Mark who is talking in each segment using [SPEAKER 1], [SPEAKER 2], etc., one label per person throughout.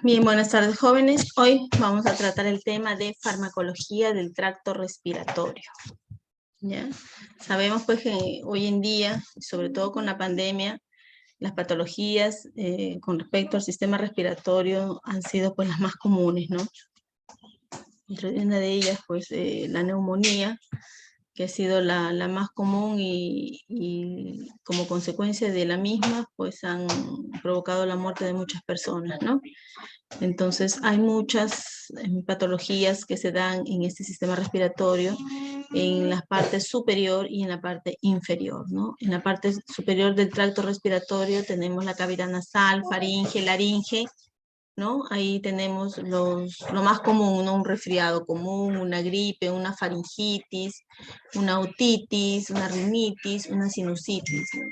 [SPEAKER 1] Bien, buenas tardes, jóvenes. Hoy vamos a tratar el tema de farmacología del tracto respiratorio. ¿Ya? Sabemos pues que hoy en día, sobre todo con la pandemia, las patologías con respecto al sistema respiratorio han sido pues las más comunes, ¿no? Entre una de ellas pues la neumonía, que ha sido la más común y como consecuencia de la misma pues han provocado la muerte de muchas personas, ¿no? Entonces, hay muchas patologías que se dan en este sistema respiratorio, en la parte superior y en la parte inferior, ¿no? En la parte superior del tracto respiratorio tenemos la cavidad nasal, faringe, laringe, ¿no? Ahí tenemos lo más común, ¿no? Un resfriado común, una gripe, una faringitis, una otitis, una rinitis, una sinusitis, ¿no?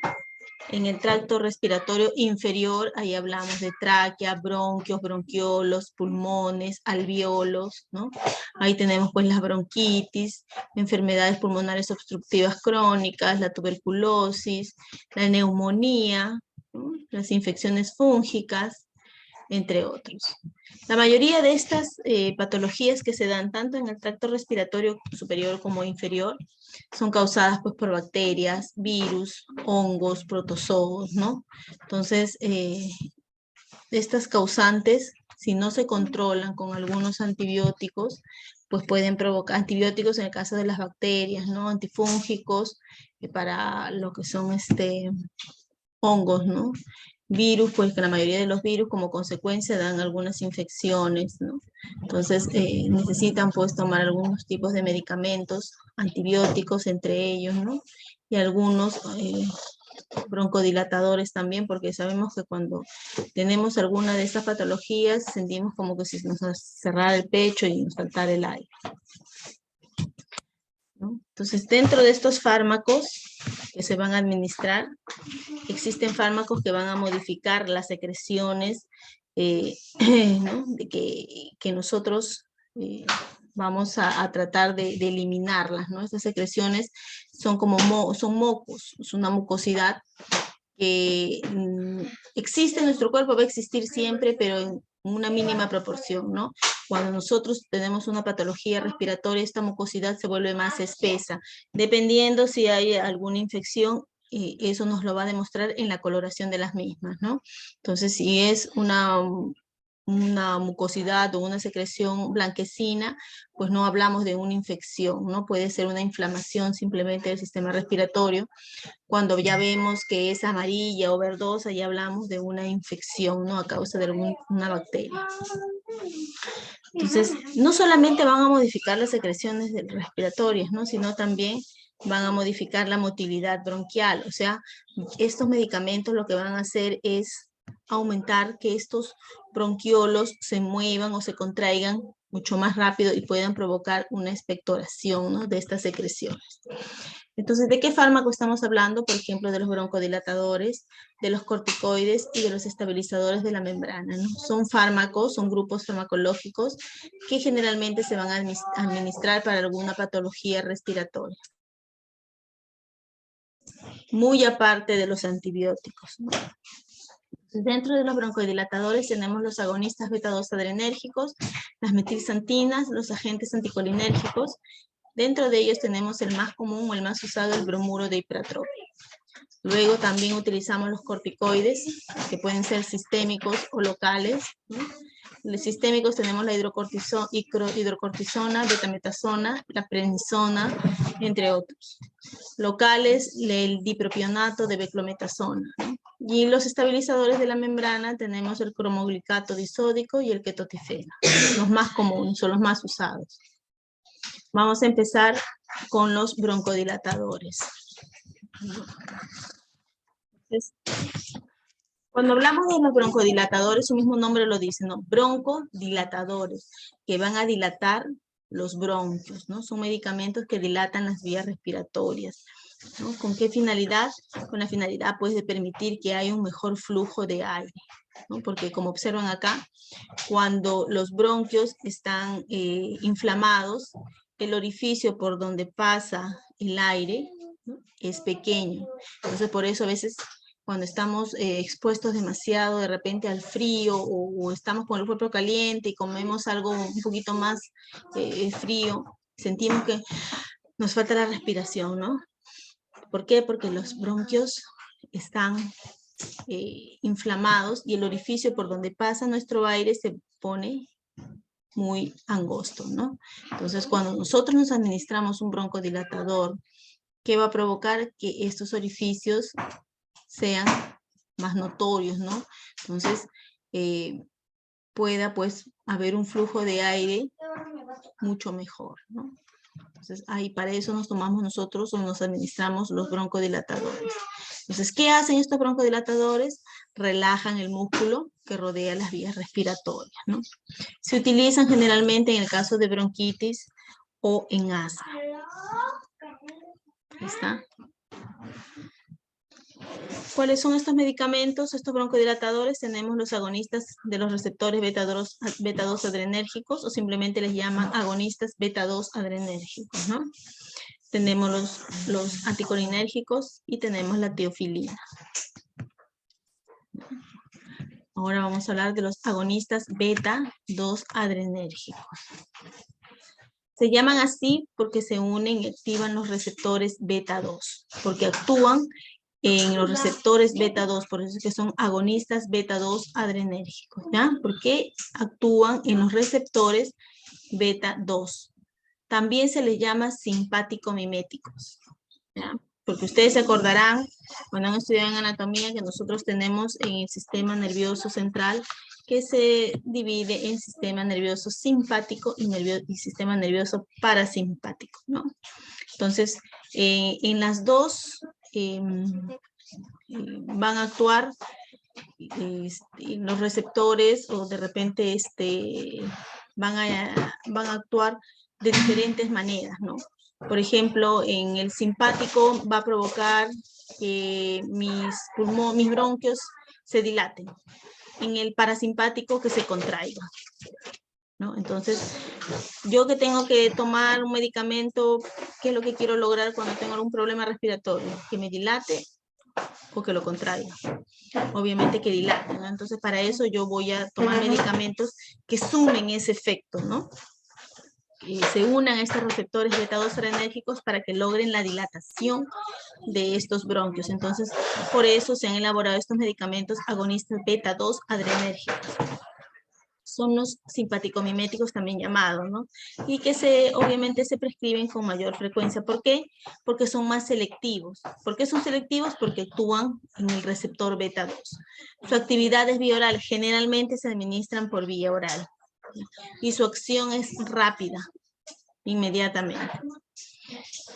[SPEAKER 1] En el tracto respiratorio inferior, ahí hablamos de tráquea, bronquios, bronquiolos, pulmones, alveolos, ¿no? Ahí tenemos pues las bronquitis, enfermedades pulmonares obstructivas crónicas, la tuberculosis, la neumonía, ¿no? Las infecciones fúngicas, entre otros. La mayoría de estas patologías que se dan tanto en el tracto respiratorio superior como inferior son causadas pues por bacterias, virus, hongos, protozoos, ¿no? Entonces, estas causantes, si no se controlan con algunos antibióticos, pues pueden provocar antibióticos en el caso de las bacterias, ¿no? Antifúngicos para lo que son hongos, ¿no? Virus, pues que la mayoría de los virus como consecuencia dan algunas infecciones, ¿no? Entonces necesitan pues tomar algunos tipos de medicamentos, antibióticos entre ellos, ¿no? Y algunos broncodilatadores también, porque sabemos que cuando tenemos alguna de estas patologías sentimos como que si nos cerrara el pecho y nos faltara el aire, ¿no? Entonces, dentro de estos fármacos que se van a administrar, existen fármacos que van a modificar las secreciones ¿no? de que nosotros vamos a tratar de eliminarlas, ¿no? Estas secreciones son como son mocos, es una mucosidad que existe en nuestro cuerpo, va a existir siempre, pero en una mínima proporción, ¿no? Cuando nosotros tenemos una patología respiratoria, esta mucosidad se vuelve más espesa, dependiendo si hay alguna infección, eso nos lo va a demostrar en la coloración de las mismas, ¿no? Entonces, si es una mucosidad o una secreción blanquecina, pues no hablamos de una infección, ¿no? Puede ser una inflamación simplemente del sistema respiratorio. Cuando ya vemos que es amarilla o verdosa, ya hablamos de una infección, ¿no? A causa de una bacteria. Entonces, no solamente van a modificar las secreciones respiratorias, ¿no? Sino también van a modificar la motilidad bronquial. O sea, estos medicamentos lo que van a hacer es aumentar que estos bronquiolos se muevan o se contraigan mucho más rápido y puedan provocar una expectoración, ¿no? De estas secreciones. Entonces, ¿de qué fármaco estamos hablando? Por ejemplo, de los broncodilatadores, de los corticoides y de los estabilizadores de la membrana, ¿no? Son fármacos, son grupos farmacológicos que generalmente se van a administrar para alguna patología respiratoria. Muy aparte de los antibióticos, ¿no? Dentro de los broncodilatadores tenemos los agonistas beta-2 adrenérgicos, las metilxantinas, los agentes anticolinérgicos. Dentro de ellos tenemos el más común o el más usado, el bromuro de ipratropium. Luego también utilizamos los corticoides, que pueden ser sistémicos o locales, ¿no? Los sistémicos tenemos la hidrocortisona, betametasona, la prednisona, entre otros. Locales, el dipropionato de beclometasona, ¿no? Y los estabilizadores de la membrana tenemos el cromoglicato disódico y el ketotifeno. Los más comunes, son los más usados. Vamos a empezar con los broncodilatadores. Entonces, cuando hablamos de los broncodilatadores, su mismo nombre lo dice, ¿no? Broncodilatadores, que van a dilatar los bronquios, ¿no? Son medicamentos que dilatan las vías respiratorias, ¿no? ¿Con qué finalidad? Con la finalidad, pues, de permitir que haya un mejor flujo de aire, ¿no? Porque como observan acá, cuando los bronquios están inflamados, el orificio por donde pasa el aire, ¿no? Es pequeño. Entonces, por eso a veces cuando estamos expuestos demasiado de repente al frío o estamos con el cuerpo caliente y comemos algo un poquito más frío, sentimos que nos falta la respiración, ¿no? ¿Por qué? Porque los bronquios están inflamados y el orificio por donde pasa nuestro aire se pone muy angosto, ¿no? Entonces, cuando nosotros nos administramos un broncodilatador, ¿qué va a provocar? Que estos orificios sean más notorios, ¿no? Entonces, pueda pues haber un flujo de aire mucho mejor, ¿no? Entonces, ahí para eso nos tomamos nosotros o nos administramos los broncodilatadores. Entonces, ¿qué hacen estos broncodilatadores? Relajan el músculo que rodea las vías respiratorias, ¿no? Se utilizan generalmente en el caso de bronquitis o en asma. Ahí está. ¿Cuáles son estos medicamentos, estos broncodilatadores? Tenemos los agonistas de los receptores beta-2 adrenérgicos o simplemente les llaman agonistas beta-2 adrenérgicos, ¿no? Tenemos los anticolinérgicos y tenemos la teofilina. Ahora vamos a hablar de los agonistas beta-2 adrenérgicos. Se llaman así porque se unen y activan los receptores beta-2, porque actúan en los receptores beta-2, por eso es que son agonistas beta-2 adrenérgicos, ¿ya? Porque actúan en los receptores beta-2. También se les llama simpático-miméticos, ¿ya? Porque ustedes se acordarán, cuando han estudiado en anatomía, que nosotros tenemos en el sistema nervioso central, que se divide en sistema nervioso simpático y sistema nervioso parasimpático, ¿no? Entonces, en las dos van a actuar los receptores o de repente van a actuar de diferentes maneras, ¿no? Por ejemplo, en el simpático va a provocar que mis bronquios se dilaten. En el parasimpático que se contraiga, ¿no? Entonces, yo que tengo que tomar un medicamento, ¿qué es lo que quiero lograr cuando tengo algún problema respiratorio? Que me dilate o que lo contraiga. Obviamente que dilate, ¿no? Entonces, para eso yo voy a tomar medicamentos que sumen ese efecto, ¿no? Que se unan a estos receptores beta-2 adrenérgicos para que logren la dilatación de estos bronquios. Entonces, por eso se han elaborado estos medicamentos agonistas beta-2 adrenérgicos. Son los simpático-miméticos también llamados, ¿no? Y que obviamente se prescriben con mayor frecuencia. ¿Por qué? Porque son más selectivos. ¿Por qué son selectivos? Porque actúan en el receptor beta-2. Su actividad es vía oral. Generalmente se administran por vía oral. Y su acción es rápida, inmediatamente.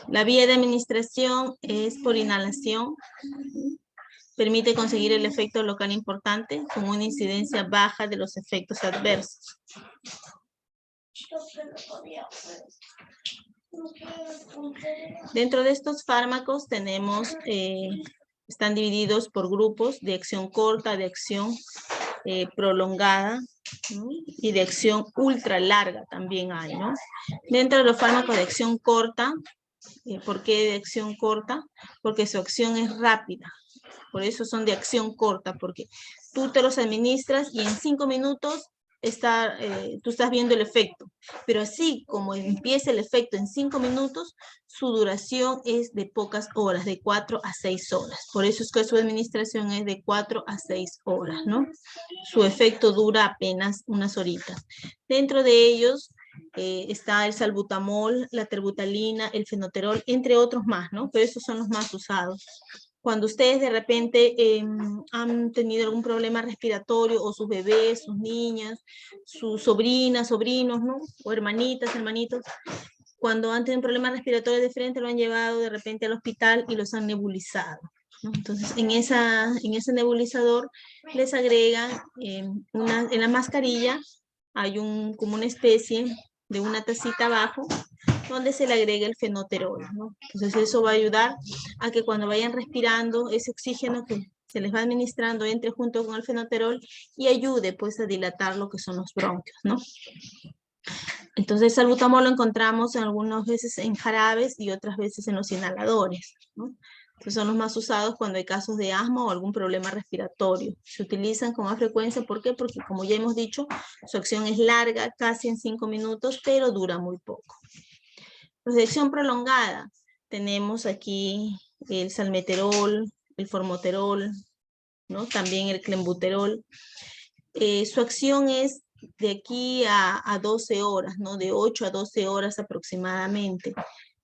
[SPEAKER 1] La vía de administración es por inhalación. Permite conseguir el efecto local importante con una incidencia baja de los efectos adversos. Dentro de estos fármacos tenemos, están divididos por grupos de acción corta, de acción prolongada, ¿no? Y de acción ultra larga también hay, ¿no? Dentro de los fármacos de acción corta, ¿por qué de acción corta? Porque su acción es rápida. Por eso son de acción corta, porque tú te los administras y en 5 minutos tú estás viendo el efecto. Pero así como empieza el efecto en 5 minutos, su duración es de pocas horas, de 4 a 6 horas. Por eso es que su administración es de 4 a 6 horas, ¿no? Su efecto dura apenas unas horitas. Dentro de ellos está el salbutamol, la terbutalina, el fenoterol, entre otros más, ¿no? Pero esos son los más usados. Cuando ustedes de repente han tenido algún problema respiratorio, o sus bebés, sus niñas, sus sobrinas, sobrinos, ¿no? O hermanitas, hermanitos, cuando han tenido un problema respiratorio de frente, lo han llevado de repente al hospital y los han nebulizado, ¿no? Entonces, en ese nebulizador les agregan en la mascarilla, hay como una especie de una tacita abajo, donde se le agrega el fenoterol, ¿no? Entonces eso va a ayudar a que cuando vayan respirando, ese oxígeno que se les va administrando entre junto con el fenoterol y ayude pues a dilatar lo que son los bronquios, ¿no? Entonces el salbutamol lo encontramos algunas veces en jarabes y otras veces en los inhaladores, ¿no? Entonces son los más usados cuando hay casos de asma o algún problema respiratorio. Se utilizan con más frecuencia, ¿por qué? Porque como ya hemos dicho, su acción es larga, casi en 5 minutos, pero dura muy poco. Los de acción prolongada, tenemos aquí el salmeterol, el formoterol, ¿no? También el clenbuterol. Su acción es de aquí a 12 horas, ¿no? De 8 a 12 horas aproximadamente,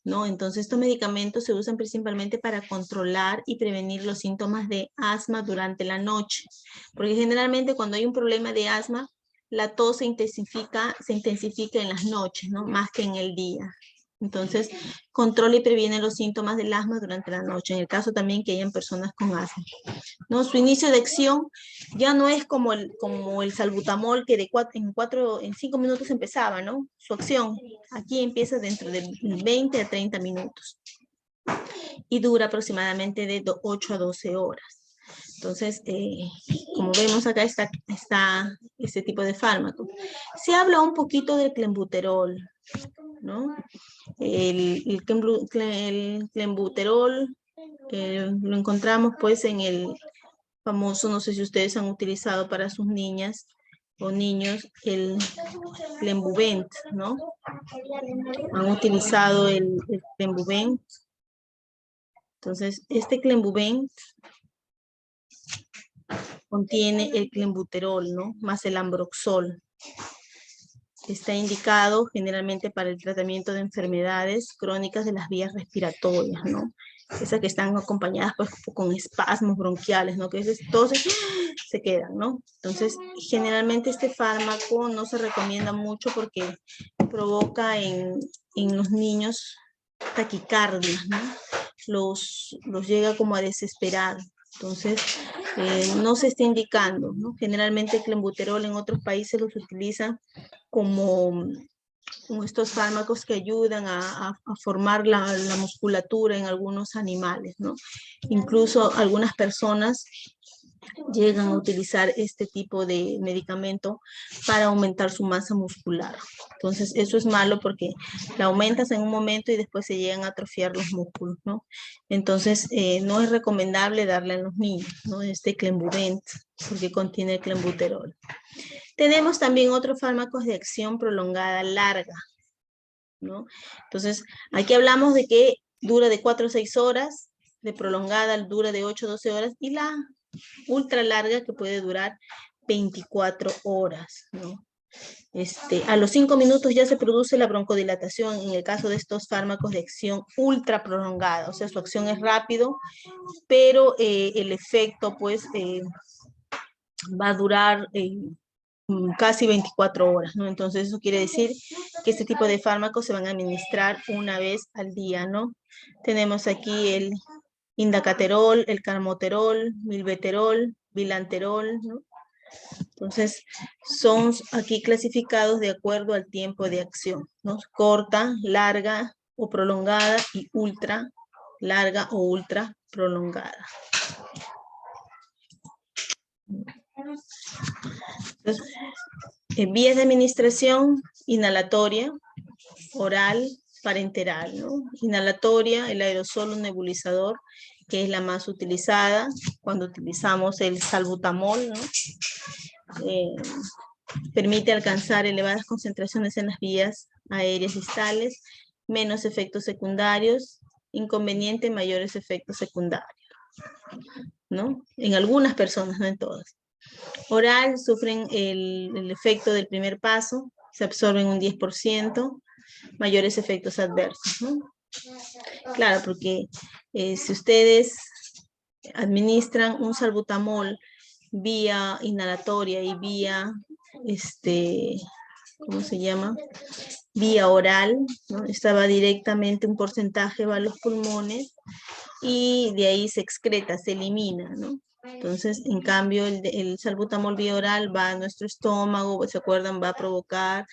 [SPEAKER 1] ¿no? Entonces estos medicamentos se usan principalmente para controlar y prevenir los síntomas de asma durante la noche, porque generalmente cuando hay un problema de asma, la tos se intensifica en las noches, ¿no? Más que en el día. Entonces, controla y previene los síntomas del asma durante la noche, en el caso también que hayan personas con asma, ¿no? Su inicio de acción ya no es como el salbutamol que en 5 minutos empezaba, ¿no? Su acción aquí empieza dentro de 20 a 30 minutos y dura aproximadamente de 8 a 12 horas. Entonces, como vemos acá está este tipo de fármaco. Se habla un poquito del clenbuterol, ¿no? El clenbuterol lo encontramos pues en el famoso, no sé si ustedes han utilizado para sus niñas o niños, el Clenbuvent, ¿no? Han utilizado el Clenbuvent. Entonces, este Clenbuvent contiene el clenbuterol, ¿no? Más el ambroxol. Está indicado generalmente para el tratamiento de enfermedades crónicas de las vías respiratorias, ¿no? Esas que están acompañadas pues con espasmos bronquiales, ¿no? Que es todos se quedan, ¿no? Entonces, generalmente este fármaco no se recomienda mucho porque provoca en los niños taquicardias, ¿no? Los llega como a desesperar. Entonces, no se está indicando, ¿no? Generalmente el clenbuterol en otros países los utilizan como estos fármacos que ayudan a formar la musculatura en algunos animales, ¿no? Incluso algunas personas llegan a utilizar este tipo de medicamento para aumentar su masa muscular. Entonces, eso es malo porque la aumentas en un momento y después se llegan a atrofiar los músculos, ¿no? Entonces, no es recomendable darle a los niños, ¿no? Este Clenbuvent, porque contiene clenbuterol. Tenemos también otros fármacos de acción prolongada larga, ¿no? Entonces, aquí hablamos de que dura de 4 a 6 horas, de prolongada dura de 8 a 12 horas, y la ultra larga que puede durar 24 horas, ¿no? A los 5 minutos ya se produce la broncodilatación en el caso de estos fármacos de acción ultra prolongada, o sea, su acción es rápido, pero el efecto pues va a durar casi 24 horas, ¿no? Entonces eso quiere decir que este tipo de fármacos se van a administrar una vez al día, ¿no? Tenemos aquí el indacaterol, el calmoterol, milveterol, bilanterol, ¿no? Entonces, son aquí clasificados de acuerdo al tiempo de acción, ¿no? Corta, larga o prolongada y ultra larga o ultra prolongada. Entonces, vías de administración, inhalatoria, oral, parenteral, ¿no? Inhalatoria, el aerosol o nebulizador, que es la más utilizada cuando utilizamos el salbutamol, ¿no? Permite alcanzar elevadas concentraciones en las vías aéreas distales, menos efectos secundarios, inconveniente, mayores efectos secundarios, ¿no? En algunas personas, no en todas. Oral, sufren el efecto del primer paso, se absorben un 10%, mayores efectos adversos, ¿no? Claro, porque si ustedes administran un salbutamol vía inhalatoria y vía, ¿cómo se llama? Vía oral, ¿no? Estaba directamente un porcentaje va a los pulmones y de ahí se excreta, se elimina, ¿no? Entonces, en cambio, el salbutamol vía oral va a nuestro estómago, ¿se acuerdan? Va a provocar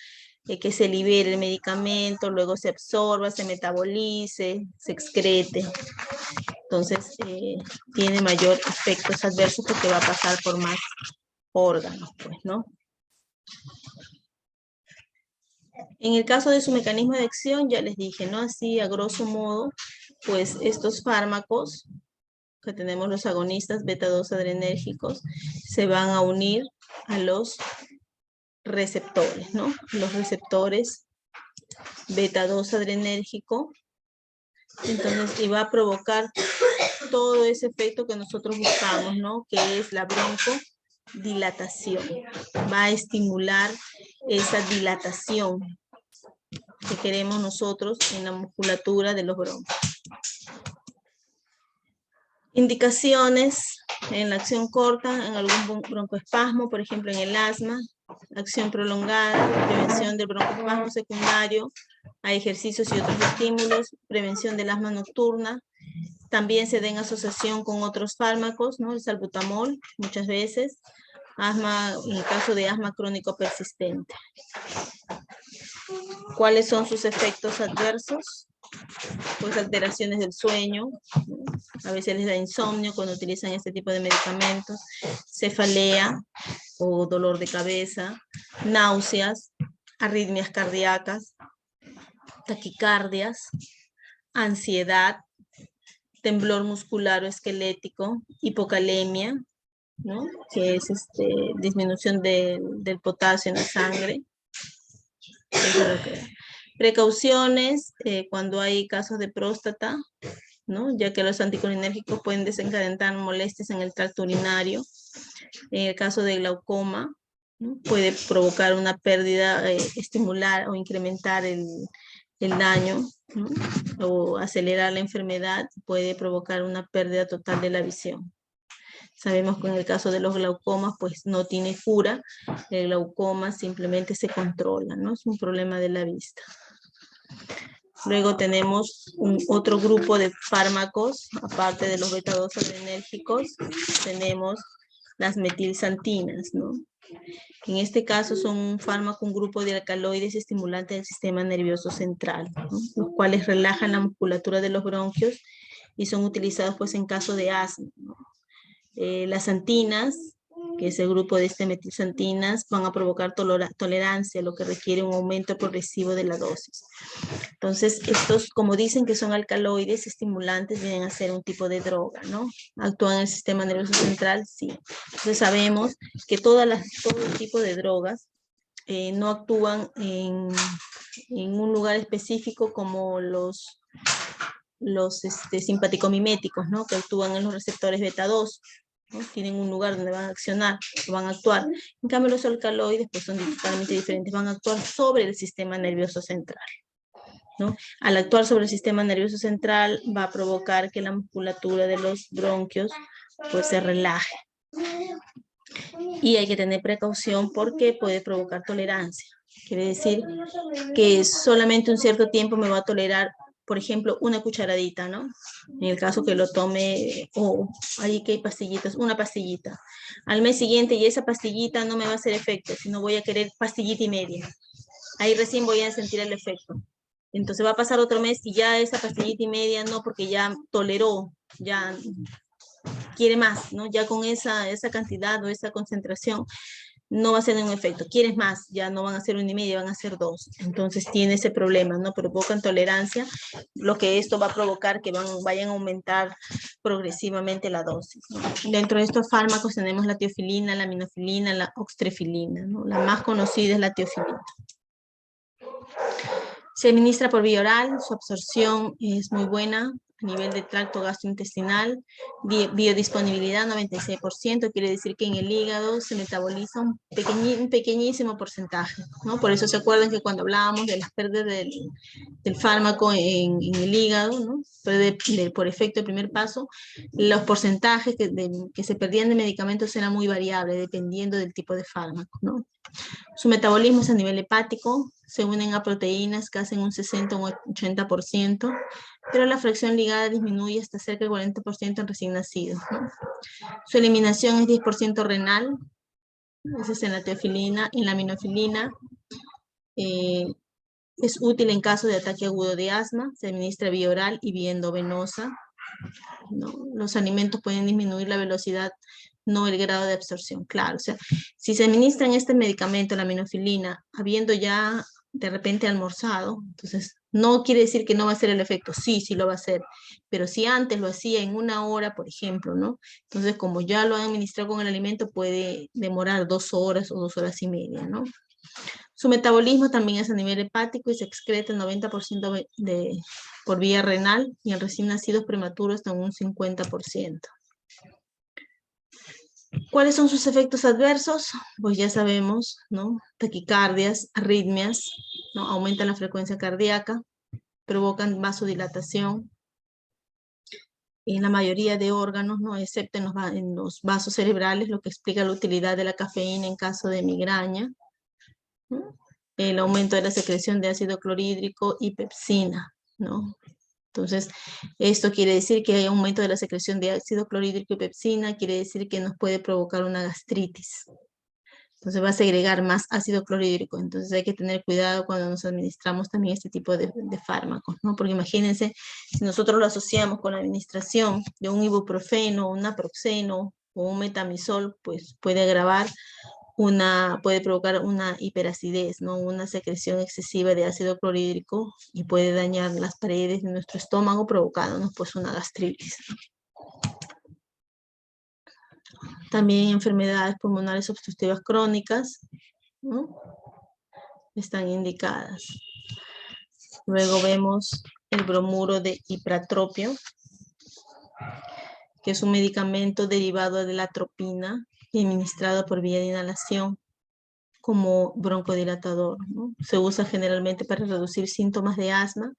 [SPEAKER 1] que se libere el medicamento, luego se absorba, se metabolice, se excrete. Entonces, tiene mayor efectos adversos porque va a pasar por más órganos, pues, ¿no? En el caso de su mecanismo de acción, ya les dije, ¿no? Así, a grosso modo, pues estos fármacos que tenemos los agonistas beta-2 adrenérgicos, se van a unir a los receptores, ¿no? Los receptores beta-2 adrenérgico. Entonces, y va a provocar todo ese efecto que nosotros buscamos, ¿no? Que es la broncodilatación. Va a estimular esa dilatación que queremos nosotros en la musculatura de los bronquios. Indicaciones en la acción corta, en algún broncoespasmo, por ejemplo en el asma, acción prolongada, prevención del broncoespasmo secundario, a ejercicios y otros estímulos, prevención del asma nocturna. También se da en asociación con otros fármacos, ¿no? El salbutamol, muchas veces, asma, en el caso de asma crónico persistente. ¿Cuáles son sus efectos adversos? Pues alteraciones del sueño, ¿no? A veces les da insomnio cuando utilizan este tipo de medicamentos, cefalea o dolor de cabeza, náuseas, arritmias cardíacas, taquicardias, ansiedad, temblor muscular o esquelético, hipocalemia, ¿no? Que es disminución del potasio en la sangre. Eso es lo que... Precauciones cuando hay casos de próstata, ¿no? Ya que los anticolinérgicos pueden desencadenar molestias en el tracto urinario. En el caso de glaucoma, ¿no? Puede provocar una pérdida, estimular o incrementar el daño, ¿no? O acelerar la enfermedad, puede provocar una pérdida total de la visión. Sabemos que en el caso de los glaucomas, pues no tiene cura, el glaucoma simplemente se controla, ¿no? Es un problema de la vista. Luego tenemos otro grupo de fármacos, aparte de los beta-2 adrenérgicos, tenemos las metilxantinas, ¿no? En este caso son un fármaco, un grupo de alcaloides estimulantes del sistema nervioso central, ¿no? Los cuales relajan la musculatura de los bronquios y son utilizados pues en caso de asma, ¿no? Las xantinas, que es el grupo de metilxantinas, van a provocar tolerancia, lo que requiere un aumento progresivo de la dosis. Entonces, estos, como dicen que son alcaloides estimulantes, vienen a ser un tipo de droga, ¿no? Actúan en el sistema nervioso central, sí. Entonces, sabemos que todo tipo de drogas no actúan en un lugar específico como los simpaticomiméticos, ¿no? Que actúan en los receptores beta-2, ¿no? Tienen un lugar donde van a accionar, van a actuar. En cambio, los alcaloides pues, son totalmente diferentes, van a actuar sobre el sistema nervioso central, ¿no? Al actuar sobre el sistema nervioso central va a provocar que la musculatura de los bronquios pues, se relaje. Y hay que tener precaución porque puede provocar tolerancia. Quiere decir que solamente un cierto tiempo me va a tolerar, por ejemplo, una cucharadita, ¿no? En el caso que lo tome, o ahí que hay pastillitas, una pastillita. Al mes siguiente y esa pastillita no me va a hacer efecto, sino voy a querer pastillita y media. Ahí recién voy a sentir el efecto. Entonces va a pasar otro mes y ya esa pastillita y media no, porque ya toleró, ya quiere más, ¿no? Ya con esa cantidad o esa concentración no va a ser un efecto. Quieres más, ya no van a ser 1,5, van a ser 2. Entonces tiene ese problema, ¿no? Provocan tolerancia, lo que esto va a provocar que vayan a aumentar progresivamente la dosis, ¿no? Dentro de estos fármacos tenemos la teofilina, la aminofilina, la oxtrefilina, ¿no? La más conocida es la teofilina. Se administra por vía oral, su absorción es muy buena a nivel de tracto gastrointestinal, biodisponibilidad 96%, quiere decir que en el hígado se metaboliza un pequeñísimo porcentaje, ¿no? Por eso se acuerdan que cuando hablábamos de las pérdidas del fármaco en el hígado, ¿no? Por efecto del primer paso, los porcentajes que se perdían de medicamentos eran muy variables dependiendo del tipo de fármaco, ¿no? Su metabolismo es a nivel hepático, se unen a proteínas que hacen un 60 o un 80%, pero la fracción ligada disminuye hasta cerca del 40% en recién nacidos, ¿no? Su eliminación es 10% renal, esa es en la teofilina, en la aminofilina. Es útil en caso de ataque agudo de asma, se administra vía oral y vía endovenosa, ¿no? Los alimentos pueden disminuir la velocidad, no el grado de absorción, claro. O sea, si se administran este medicamento, la aminofilina, habiendo ya de repente almorzado, entonces no quiere decir que no va a hacer el efecto, sí lo va a hacer, pero si antes lo hacía en 1 hora, por ejemplo, ¿no? Entonces como ya lo han administrado con el alimento, puede demorar 2 horas o 2 horas y media, ¿no? Su metabolismo también es a nivel hepático y se excreta el 90% por vía renal y en recién nacidos prematuros hasta un 50%. ¿Cuáles son sus efectos adversos? Pues ya sabemos, ¿no? Taquicardias, arritmias, ¿no? Aumentan la frecuencia cardíaca, provocan vasodilatación en la mayoría de órganos, ¿no? Excepto en los vasos cerebrales, lo que explica la utilidad de la cafeína en caso de migraña, ¿no? El aumento de la secreción de ácido clorhídrico y pepsina, ¿no? Entonces, esto quiere decir que hay aumento de la secreción de ácido clorhídrico y pepsina, quiere decir que nos puede provocar una gastritis. Entonces va a segregar más ácido clorhídrico. Entonces hay que tener cuidado cuando nos administramos también este tipo de fármacos, ¿no? Porque imagínense, si nosotros lo asociamos con la administración de un ibuprofeno, un naproxeno o un metamizol, pues puede agravar puede provocar una hiperacidez, ¿no? Una secreción excesiva de ácido clorhídrico y puede dañar las paredes de nuestro estómago provocándonos pues una gastritis. También enfermedades pulmonares obstructivas crónicas, ¿no? Están indicadas. Luego vemos el bromuro de ipratropio, que es un medicamento derivado de la atropina y administrado por vía de inhalación como broncodilatador, ¿no? Se usa generalmente para reducir síntomas de asma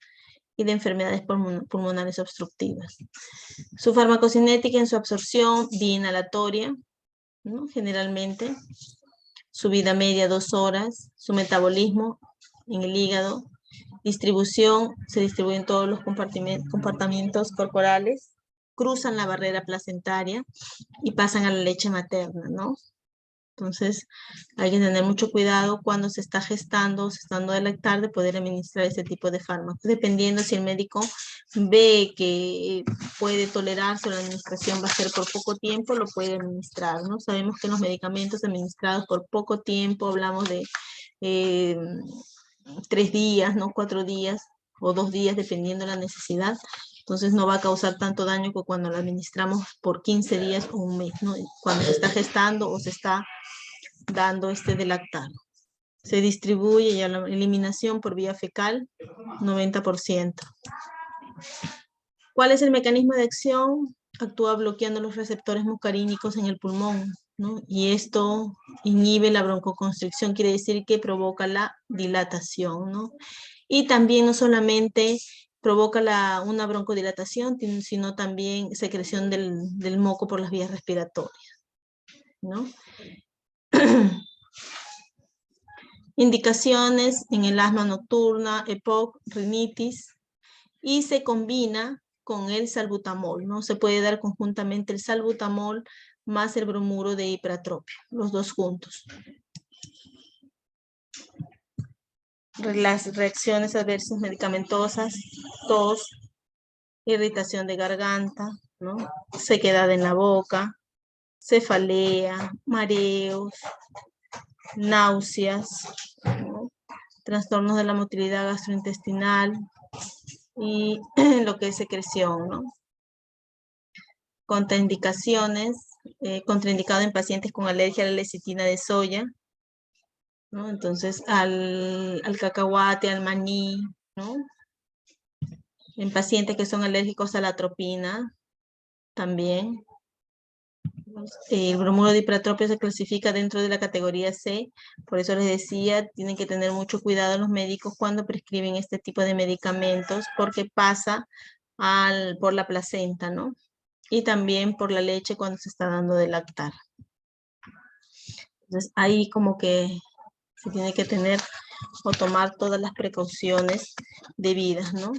[SPEAKER 1] y de enfermedades pulmonares obstructivas. Su farmacocinética en su absorción biinhalatoria, ¿no? Generalmente, su vida media 2 horas, su metabolismo en el hígado, distribución, se distribuye en todos los compartimentos corporales, cruzan la barrera placentaria y pasan a la leche materna, ¿no? Entonces, hay que tener mucho cuidado cuando se está gestando o se está dando de lactar de poder administrar este tipo de fármacos, dependiendo si el médico ve que puede tolerarse o la administración va a ser por poco tiempo, lo puede administrar, ¿no? Sabemos que los medicamentos administrados por poco tiempo, hablamos de 3 días, ¿no? 4 días o 2 días, dependiendo de la necesidad. Entonces no va a causar tanto daño que cuando lo administramos por 15 días o un mes, ¿no? Cuando se está gestando o se está dando de lactar. Se distribuye y a la eliminación por vía fecal, 90%. ¿Cuál es el mecanismo de acción? Actúa bloqueando los receptores muscarínicos en el pulmón, ¿no? Y esto inhibe la broncoconstricción, quiere decir que provoca la dilatación, ¿no? Y también no solamente provoca una broncodilatación, sino también secreción del moco por las vías respiratorias, ¿no? Indicaciones en el asma nocturna, EPOC, rinitis, y se combina con el salbutamol, ¿no? Se puede dar conjuntamente el salbutamol más el bromuro de ipratropio, los dos juntos. Las reacciones adversas medicamentosas, tos, irritación de garganta, ¿no? Sequedad en la boca, cefalea, mareos, náuseas, ¿no? Trastornos de la motilidad gastrointestinal y lo que es secreción, ¿no? Contraindicaciones, contraindicado en pacientes con alergia a la lecitina de soya, ¿no? Entonces al cacahuate, al maní, ¿no? En pacientes que son alérgicos a la atropina, también. El bromuro de ipratropio se clasifica dentro de la categoría C, por eso les decía, tienen que tener mucho cuidado los médicos cuando prescriben este tipo de medicamentos, porque pasa por la placenta, ¿no? Y también por la leche cuando se está dando de lactar. Entonces ahí como que se tiene que tener o tomar todas las precauciones debidas, ¿no?